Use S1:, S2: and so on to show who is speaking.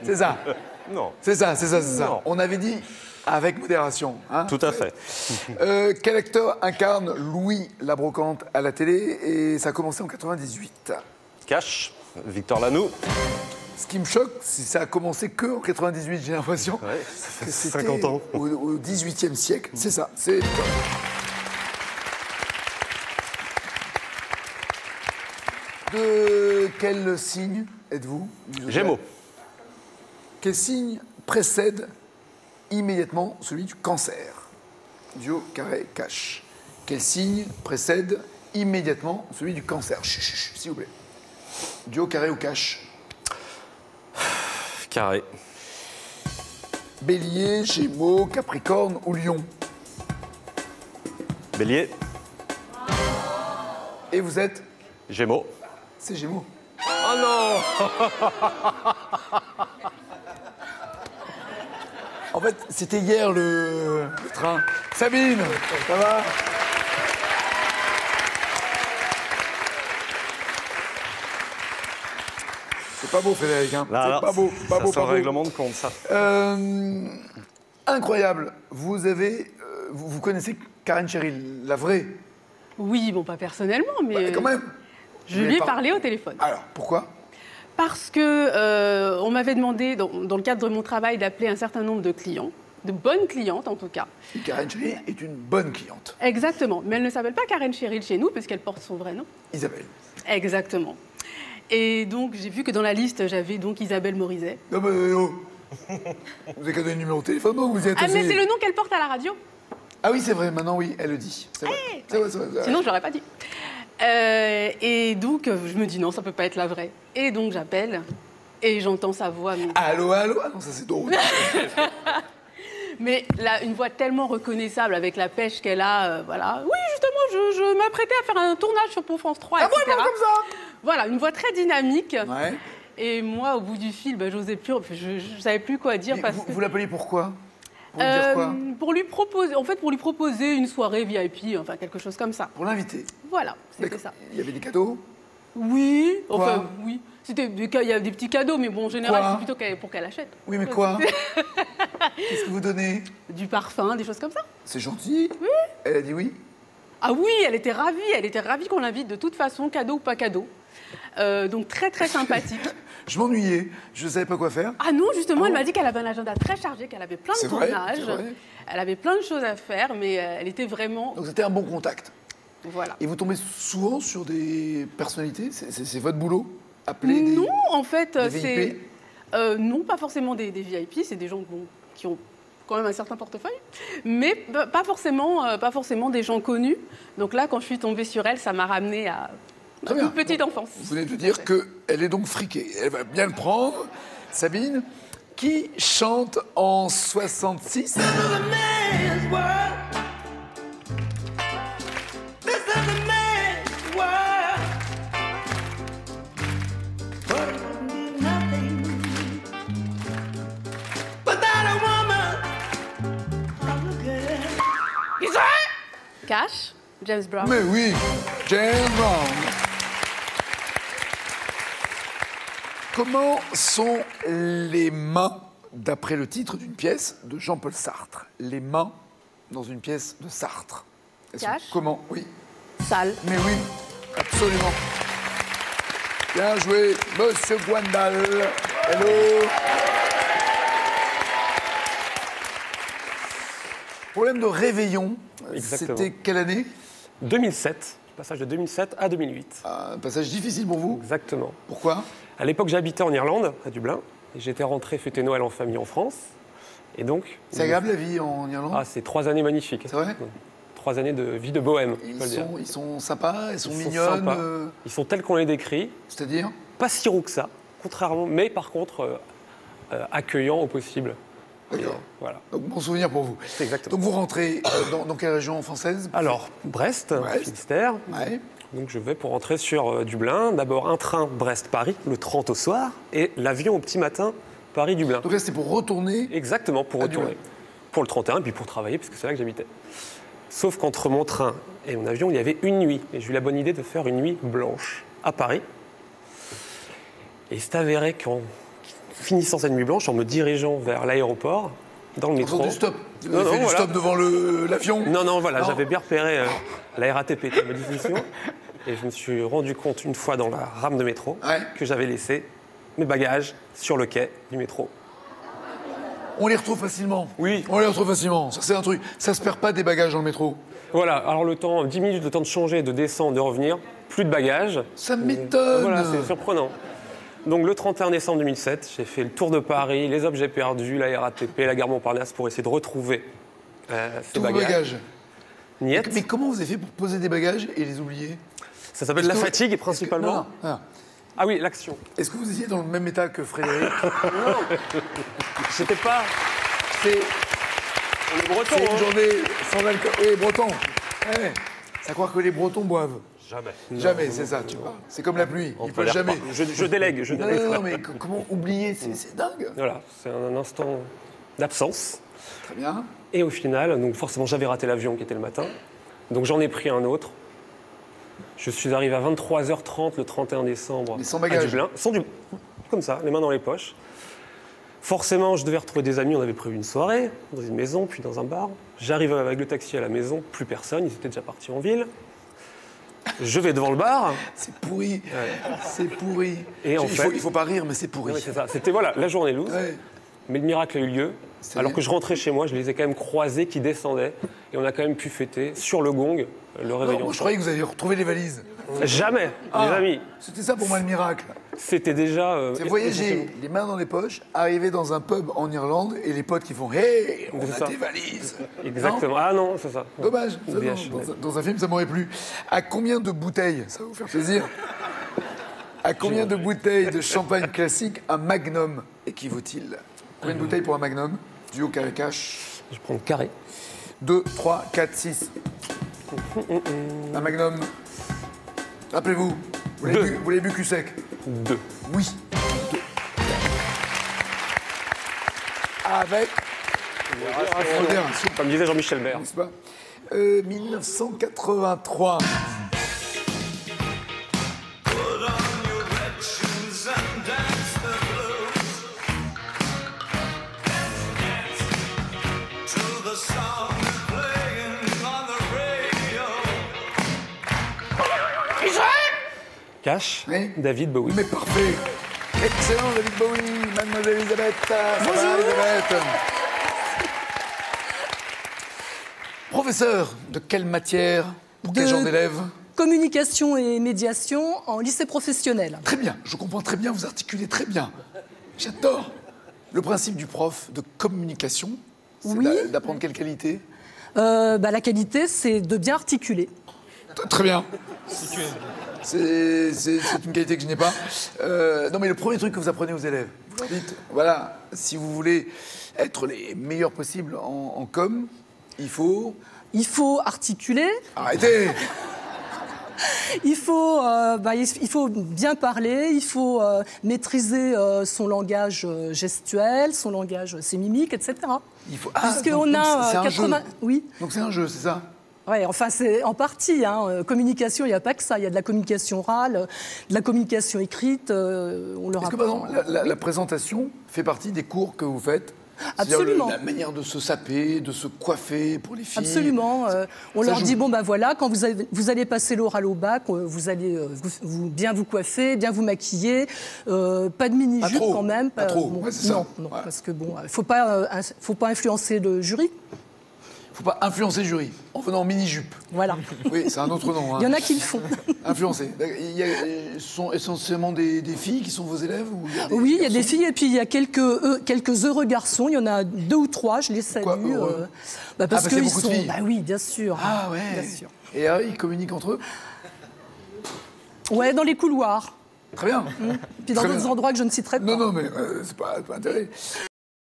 S1: C'est ça.
S2: Non.
S1: C'est ça.
S2: Non.
S1: On avait dit avec modération. Hein.
S2: Tout à fait.
S1: Quel acteur incarne Louis la Brocante à la télé? Et ça a commencé en 98.
S2: Cash, Victor Lanoux.
S1: Ce qui me choque, c'est que ça a commencé que en 98, j'ai l'impression.
S2: Ouais, ça fait
S1: que c'était
S2: 50 ans.
S1: Au 18e siècle. C'est ça. C'est... De quel signe êtes-vous?
S2: Gémeaux.
S1: Quel signe précède immédiatement celui du cancer? Duo, carré, cash. Quel signe précède immédiatement celui du cancer? Chut, chut, chut, s'il vous plaît. Duo, carré ou cash?
S2: Carré.
S1: Bélier, Gémeaux, Capricorne ou Lion?
S2: Bélier.
S1: Et vous êtes?
S2: Gémeaux.
S1: C'est Gémeaux.
S2: Oh non!
S1: En fait, c'était hier le train. Sabine, ça va? C'est pas beau, Frédéric. Hein.
S2: Là,
S1: c'est pas beau, pas
S2: ça
S1: beau,
S2: sort
S1: pas
S2: le
S1: beau.
S2: règlement de compte, ça.
S1: Incroyable. Vous avez, vous connaissez Karen Cheryl, la vraie?
S3: Oui, bon, pas personnellement, mais
S1: Quand même.
S3: je lui ai parlé au téléphone.
S1: Alors, pourquoi?
S3: Parce que on m'avait demandé, dans le cadre de mon travail, d'appeler un certain nombre de clients, de bonnes clientes en tout cas.
S1: Et Karen Cheryl est une bonne cliente.
S3: Exactement, mais elle ne s'appelle pas Karen Cheryl chez nous, parce qu'elle porte son vrai nom.
S1: Isabelle.
S3: Exactement. Et donc, j'ai vu que dans la liste, j'avais donc Isabelle Morizet.
S1: Non, mais oh. Vous avez qu'à donner le numéro de téléphone, non? Vous y êtes
S3: Ah, mais
S1: aussi.
S3: c'est le nom qu'elle porte à la radio.
S1: Ah oui, c'est vrai, maintenant, oui, elle le dit. C'est vrai. C'est vrai, c'est vrai.
S3: Sinon, je l'aurais pas dit. Et donc, je me dis non, ça peut pas être la vraie. Et donc, j'appelle et j'entends sa voix. Mais,
S1: Allô, allô? Ah non, ça c'est drôle.
S3: mais là, une voix tellement reconnaissable avec la pêche qu'elle a. Voilà. Oui, justement, je m'apprêtais à faire un tournage pour France 3, etc.
S1: Vraiment comme ça?
S3: Voilà, une voix très dynamique.
S1: Ouais.
S3: Et moi, au bout du fil, j'osais plus, je savais plus quoi dire.
S1: Mais
S3: Parce
S1: vous,
S3: que,
S1: vous l'appeliez pourquoi? Pour lui dire quoi?
S3: pour lui proposer, en fait, pour lui proposer une soirée VIP, enfin quelque chose comme ça.
S1: Pour l'inviter.
S3: Voilà, c'était
S1: D'accord.
S3: ça.
S1: Il y avait des cadeaux?
S3: Oui,
S1: Quoi?
S3: enfin oui. C'était il y a des petits cadeaux, mais bon, en général,
S1: Quoi?
S3: c'est plutôt pour qu'elle achète.
S1: Oui, mais quoi? Qu'est-ce que vous donnez?
S3: Du parfum, des choses comme ça.
S1: C'est gentil? Oui. Elle a dit oui?
S3: Ah oui, elle était ravie qu'on l'invite de toute façon, cadeau ou pas cadeau. Donc très très sympathique.
S1: Je m'ennuyais, je ne savais pas quoi faire.
S3: Ah non, justement,
S1: Ah
S3: elle
S1: bon?
S3: m'a dit qu'elle avait un agenda très chargé, qu'elle avait plein de
S1: C'est vrai,
S3: tournages.
S1: c'est vrai.
S3: Elle avait plein de choses à faire, mais elle était vraiment...
S1: Donc c'était un bon contact.
S3: Voilà.
S1: Et vous tombez souvent sur des personnalités? C'est votre boulot? Appeler des...
S3: Non, en fait,
S1: des
S3: c'est...
S1: VIP?
S3: Non, pas forcément des VIP, c'est des gens qui ont quand même un certain portefeuille, mais pas forcément des gens connus. Donc là, quand je suis tombée sur elle, ça m'a ramenée à
S1: Très bien.
S3: une petite enfance.
S1: Vous venez de dire qu'elle est donc friquée. Elle va bien le prendre. Sabine, qui chante en 66?
S3: Cash, James Brown.
S1: Mais oui, James Brown. Comment sont les mains, d'après le titre d'une pièce de Jean-Paul Sartre? Les mains dans une pièce de Sartre. Elles sont
S3: Cash.
S1: comment? Oui.
S3: Sale.
S1: Mais oui, absolument. Bien joué, Monsieur Guandal. Hello. Problème de réveillon,
S2: Exactement.
S1: c'était quelle année?
S2: 2007, passage de 2007 à 2008.
S1: Un passage difficile pour vous.
S2: Exactement.
S1: Pourquoi?
S2: À l'époque, j'habitais en Irlande, à Dublin, et j'étais rentré fêter Noël en famille en France. Et donc...
S1: C'est agréable la vie en Irlande?
S2: Ah, c'est 3 années magnifiques.
S1: C'est vrai?
S2: 3 années de vie de bohème, je peux le dire.
S1: Ils sont sympas, elles sont
S2: Ils sont
S1: mignonnes.
S2: sympas. Ils sont tels qu'on les décrit,
S1: C'est-à-dire?
S2: pas si roux que ça, contrairement, mais par contre accueillants au possible.
S1: D'accord.
S2: Voilà,
S1: Donc bon souvenir pour vous.
S2: c'est exactement.
S1: Donc vous rentrez dans quelle région française?
S2: Alors, Brest,
S1: Brest.
S2: Finistère.
S1: Ouais.
S2: Donc je vais pour rentrer sur Dublin. D'abord un train Brest-Paris, le 30 au soir, et l'avion au petit matin, Paris-Dublin.
S1: Donc là c'était pour retourner.
S2: Exactement, pour
S1: À
S2: retourner.
S1: Dublin.
S2: Pour le 31, et puis pour travailler, parce que c'est là que j'habitais. Sauf qu'entre mon train et mon avion, il y avait une nuit. Et j'ai eu la bonne idée de faire une nuit blanche à Paris. Et il s'est avéré qu'en finissant cette nuit blanche, en me dirigeant vers l'aéroport, dans le
S1: En
S2: métro.
S1: faisant du stop. Vous
S2: Non,
S1: avez
S2: non,
S1: fait du
S2: voilà.
S1: stop devant l'avion.
S2: Non, voilà,
S1: Non.
S2: j'avais bien repéré la RATP était ma définition. Et je me suis rendu compte une fois dans la rame de métro
S1: Ouais.
S2: que j'avais laissé mes bagages sur le quai du métro.
S1: On les retrouve facilement.
S2: Oui.
S1: On les retrouve facilement. Ça, c'est un truc. Ça se perd pas des bagages dans le métro.
S2: Voilà, alors le temps, 10 minutes, le temps de changer, de descendre, de revenir, plus de bagages.
S1: Ça m'étonne.
S2: Voilà, c'est surprenant. Donc le 31 décembre 2007, j'ai fait le tour de Paris, les objets perdus, la RATP, la gare Montparnasse pour essayer de retrouver ces
S1: Tous vos
S2: bagages.
S1: bagages.
S2: Niet.
S1: Mais comment vous avez fait pour poser des bagages et les oublier?
S2: Ça s'appelle la
S1: Est-ce que-
S2: fatigue
S1: est-ce que-
S2: principalement.
S1: non, non.
S2: Ah oui, l'action.
S1: Est-ce que vous étiez dans le même état que Frédéric?
S2: C'était pas.
S1: C'est
S2: On est breton,
S1: c'est une
S2: hein.
S1: journée sans alcool. Oui, breton. Ouais. C'est à croire que les Bretons boivent.
S2: Jamais.
S1: Jamais, c'est ça, tu vois. C'est comme la pluie.
S2: On
S1: Il
S2: peut
S1: pleut jamais.
S2: Je délègue, je
S1: Non,
S2: délègue.
S1: non, non, mais comment oublier? C'est dingue.
S2: Voilà, c'est un instant d'absence.
S1: Très bien.
S2: Et au final, donc forcément, j'avais raté l'avion qui était le matin. Donc j'en ai pris un autre. Je suis arrivé à 23h30 le 31 décembre.
S1: Mais sans
S2: à
S1: bagages.
S2: Dublin. Comme ça, les mains dans les poches. Forcément, je devais retrouver des amis. On avait prévu une soirée dans une maison, puis dans un bar. J'arrive avec le taxi à la maison, plus personne. Ils étaient déjà partis en ville. Je vais devant le bar.
S1: C'est pourri. C'est pourri.
S2: Et en fait-
S1: il faut pas rire, mais c'est pourri.
S2: Non, mais c'est ça. C'était voilà, la journée loose.
S1: Ouais.
S2: Mais le miracle a eu lieu.
S1: C'est
S2: Alors
S1: bien.
S2: que je rentrais chez moi, je les ai quand même croisés qui descendaient. Et on a quand même pu fêter sur le gong le
S1: Non,
S2: réveillon.
S1: moi, je croyais que vous aviez retrouvé les valises.
S2: Jamais,
S1: Ah,
S2: les amis.
S1: C'était ça pour moi le miracle.
S2: C'était déjà.
S1: C'est voyager les mains dans les poches, arriver dans un pub en Irlande et les potes qui font Hey, on
S2: C'est
S1: a
S2: ça.
S1: des valises.
S2: Exactement. Ah non, c'est ça.
S1: Non dommage. Ça,
S2: Ou des
S1: non,
S2: H&M.
S1: dans un film, ça m'aurait plu. À combien de bouteilles, ça va vous faire plaisir, à combien de bouteilles de champagne classique un magnum équivaut-il? Combien de bouteilles pour un magnum? Duo carré cash.
S2: Je prends le carré.
S1: 2, 3, 4, 6. Un magnum. Rappelez-vous,
S2: Deux.
S1: vous l'avez bu cul sec?
S2: 2.
S1: Oui. Avec modération,
S2: Comme disait Jean-Michel Bert.
S1: n'est-ce pas 1983.
S2: Cash,
S1: Oui.
S2: David Bowie.
S1: Mais parfait. Excellent, David Bowie, mademoiselle Elisabeth. Ça va, Elisabeth? Professeur, de quelle matière? Pour quel
S4: De-
S1: genre d'élèves?
S4: Communication et médiation en lycée professionnel.
S1: Très bien, je comprends très bien, vous articulez très bien. J'adore. Le principe du prof de communication, c'est
S4: Oui.
S1: d'apprendre quelle qualité?
S4: La qualité, c'est de bien articuler.
S1: Très bien. C'est une qualité que je n'ai pas. Non, mais le premier truc que vous apprenez aux élèves, vous leur dites, voilà, si vous voulez être les meilleurs possibles en com, il faut...
S4: Il faut articuler,
S1: Arrêtez.
S4: il faut bien parler, il faut maîtriser son langage gestuel, son langage, ses mimiques, etc.
S1: Il faut...
S4: Puisqu'on
S1: donc
S4: a
S1: c'est un jeu.
S4: Oui.
S1: Donc c'est un jeu, c'est ça?
S4: Ouais, enfin, c'est en partie. Communication, il n'y a pas que ça. Il y a de la communication orale, de la communication écrite. On leur
S1: Est-ce que, par
S4: apprend.
S1: exemple, la présentation fait partie des cours que vous faites? C'est-à-dire
S4: Absolument.
S1: la manière de se saper, de se coiffer pour les filles.
S4: Absolument. On
S1: ça
S4: leur
S1: joue.
S4: dit, bon, ben voilà, quand vous allez passer l'oral au bac, vous allez bien vous coiffer, bien vous maquiller, pas de mini-jupe
S1: trop.
S4: quand même.
S1: Pas trop. Ouais, c'est ça.
S4: Non,
S1: Ouais.
S4: parce que bon, faut pas influencer le jury.
S1: Faut pas influencer le jury en venant en mini-jupe.
S4: Voilà.
S1: Oui, c'est un autre nom. Hein.
S4: Il y en a qui le font.
S1: Influencer. Ce sont essentiellement des filles qui sont vos élèves ou
S4: Oui, il y a des
S1: garçons
S4: filles et puis il y a quelques heureux garçons. Il y en a 2 ou 3, je les salue.
S1: Pourquoi heureux
S4: Parce
S1: parce qu'il y a
S4: qu'ils
S1: beaucoup de
S4: sont.
S1: filles.
S4: Bah oui, bien sûr.
S1: Ah ouais.
S4: Bien sûr.
S1: Et ils communiquent entre eux?
S4: Ouais, dans les couloirs.
S1: Très bien.
S4: Puis dans
S1: Très
S4: d'autres
S1: bien.
S4: endroits que je ne citerai pas.
S1: Non, non, mais c'est pas intérêt.